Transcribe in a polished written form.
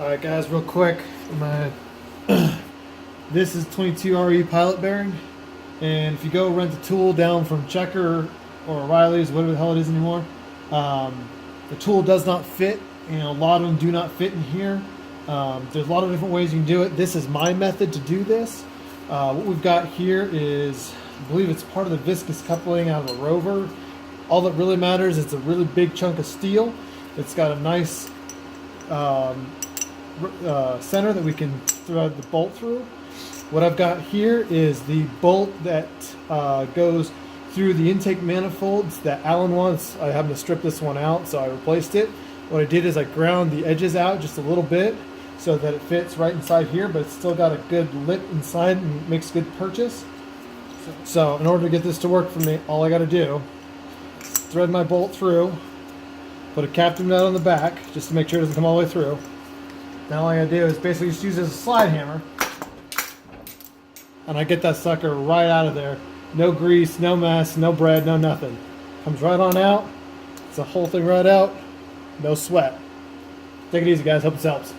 Alright guys, real quick, this is 22 RE pilot bearing, and if you go rent the tool down from Checker or O'Reilly's, whatever the hell it is anymore, the tool does not fit, and a lot of them do not fit in here. There's a lot of different ways you can do it. This is my method to do this. What we've got here is, I believe it's part of the viscous coupling out of a Rover. All that really matters is a really big chunk of steel. It's got a nice center that we can thread the bolt through. What I've got here is the bolt that goes through the intake manifolds that Allen wants. I happened to strip this one out, so I replaced it. What I did is I ground the edges out just a little bit so that it fits right inside here, but it's still got a good lip inside and makes good purchase. So in order to get this to work for me, all I got to do is thread my bolt through, put a captain nut on the back just to make sure it doesn't come all the way through. Then all I gotta do is basically just use it as a slide hammer, and I get that sucker right out of there. No grease, no mess, no bread, no nothing. Comes right on out. It's the whole thing right out. No sweat. Take it easy, guys. Hope this helps.